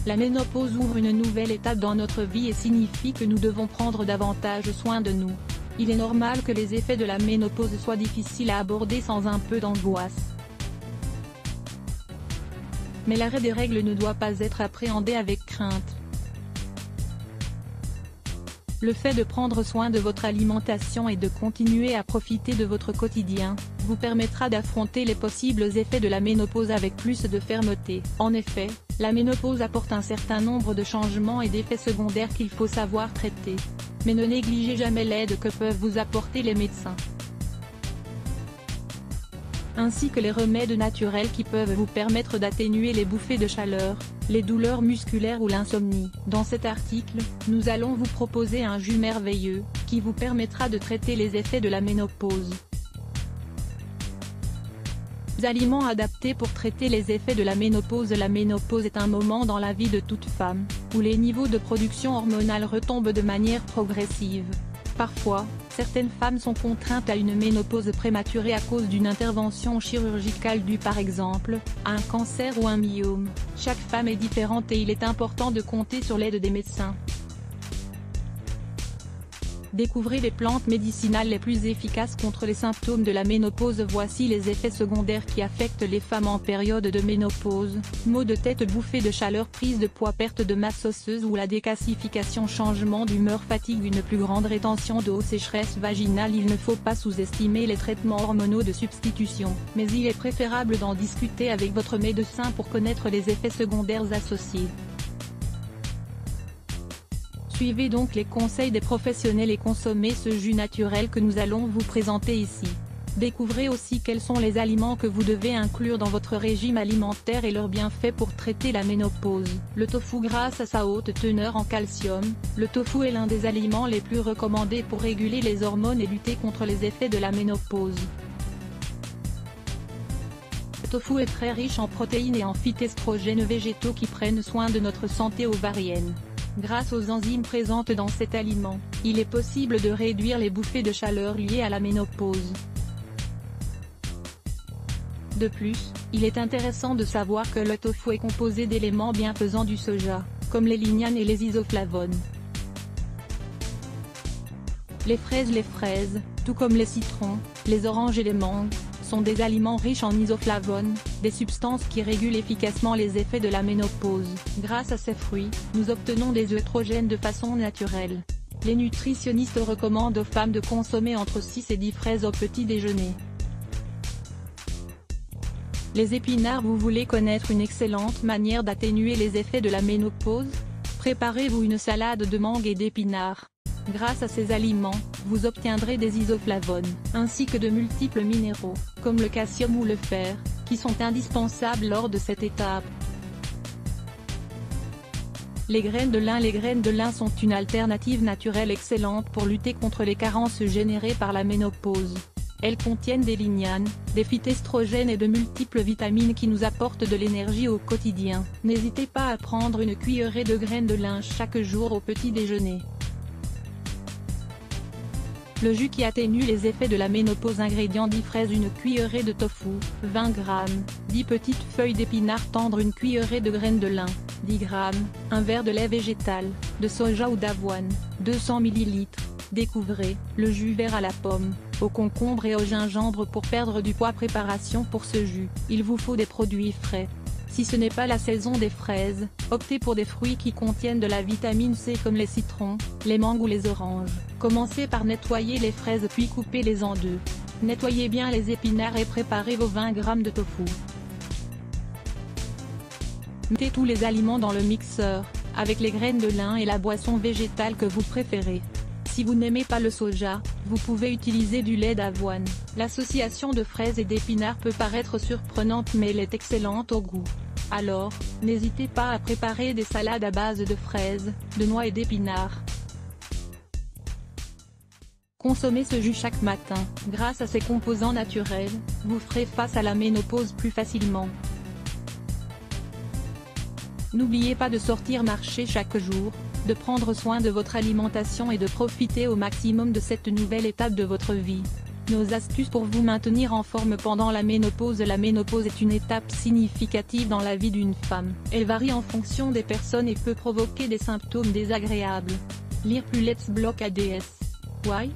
La ménopause ouvre une nouvelle étape dans notre vie et signifie que nous devons prendre davantage soin de nous. Il est normal que les effets de la ménopause soient difficiles à aborder sans un peu d'angoisse. Mais l'arrêt des règles ne doit pas être appréhendé avec crainte. Le fait de prendre soin de votre alimentation et de continuer à profiter de votre quotidien, vous permettra d'affronter les possibles effets de la ménopause avec plus de fermeté. En effet, la ménopause apporte un certain nombre de changements et d'effets secondaires qu'il faut savoir traiter. Mais ne négligez jamais l'aide que peuvent vous apporter les médecins, ainsi que les remèdes naturels qui peuvent vous permettre d'atténuer les bouffées de chaleur, les douleurs musculaires ou l'insomnie. Dans cet article, nous allons vous proposer un jus merveilleux, qui vous permettra de traiter les effets de la ménopause. Aliments adaptés pour traiter les effets de la ménopause. La ménopause est un moment dans la vie de toute femme, où les niveaux de production hormonale retombent de manière progressive. Parfois, certaines femmes sont contraintes à une ménopause prématurée à cause d'une intervention chirurgicale due par exemple, à un cancer ou un myome. Chaque femme est différente et il est important de compter sur l'aide des médecins. Découvrez les plantes médicinales les plus efficaces contre les symptômes de la ménopause. Voici les effets secondaires qui affectent les femmes en période de ménopause. Maux de tête, bouffées de chaleur, prise de poids, perte de masse osseuse ou la décalcification, changement d'humeur, fatigue, une plus grande rétention d'eau, sécheresse vaginale. Il ne faut pas sous-estimer les traitements hormonaux de substitution, mais il est préférable d'en discuter avec votre médecin pour connaître les effets secondaires associés. Suivez donc les conseils des professionnels et consommez ce jus naturel que nous allons vous présenter ici. Découvrez aussi quels sont les aliments que vous devez inclure dans votre régime alimentaire et leurs bienfaits pour traiter la ménopause. Le tofu, grâce à sa haute teneur en calcium, le tofu est l'un des aliments les plus recommandés pour réguler les hormones et lutter contre les effets de la ménopause. Le tofu est très riche en protéines et en phytoestrogènes végétaux qui prennent soin de notre santé ovarienne. Grâce aux enzymes présentes dans cet aliment, il est possible de réduire les bouffées de chaleur liées à la ménopause. De plus, il est intéressant de savoir que le tofu est composé d'éléments bienfaisants du soja, comme les lignanes et les isoflavones. Les fraises, tout comme les citrons, les oranges et les mangues, sont des aliments riches en isoflavones, des substances qui régulent efficacement les effets de la ménopause. Grâce à ces fruits, nous obtenons des œstrogènes de façon naturelle. Les nutritionnistes recommandent aux femmes de consommer entre 6 et 10 fraises au petit déjeuner. Les épinards. Vous voulez connaître une excellente manière d'atténuer les effets de la ménopause? Préparez-vous une salade de mangue et d'épinards. Grâce à ces aliments, vous obtiendrez des isoflavones, ainsi que de multiples minéraux, comme le calcium ou le fer, qui sont indispensables lors de cette étape. Les graines de lin. Les graines de lin sont une alternative naturelle excellente pour lutter contre les carences générées par la ménopause. Elles contiennent des lignanes, des phytoestrogènes et de multiples vitamines qui nous apportent de l'énergie au quotidien. N'hésitez pas à prendre une cuillerée de graines de lin chaque jour au petit déjeuner. Le jus qui atténue les effets de la ménopause. Ingrédients: 10 fraises, une cuillerée de tofu, 20 g, 10 petites feuilles d'épinards tendres, une cuillerée de graines de lin, 10 g, un verre de lait végétal, de soja ou d'avoine, 200 ml. Découvrez le jus vert à la pomme, au concombre et au gingembre pour perdre du poids. Préparation pour ce jus, il vous faut des produits frais. Si ce n'est pas la saison des fraises, optez pour des fruits qui contiennent de la vitamine C comme les citrons, les mangues ou les oranges. Commencez par nettoyer les fraises puis coupez-les en deux. Nettoyez bien les épinards et préparez vos 20 g de tofu. Mettez tous les aliments dans le mixeur, avec les graines de lin et la boisson végétale que vous préférez. Si vous n'aimez pas le soja, vous pouvez utiliser du lait d'avoine. L'association de fraises et d'épinards peut paraître surprenante mais elle est excellente au goût. Alors, n'hésitez pas à préparer des salades à base de fraises, de noix et d'épinards. Consommez ce jus chaque matin. Grâce à ses composants naturels, vous ferez face à la ménopause plus facilement. N'oubliez pas de sortir marcher chaque jour, de prendre soin de votre alimentation et de profiter au maximum de cette nouvelle étape de votre vie. Nos astuces pour vous maintenir en forme pendant la ménopause. La ménopause est une étape significative dans la vie d'une femme. Elle varie en fonction des personnes et peut provoquer des symptômes désagréables. Lire plus Let's Block ADS. Why?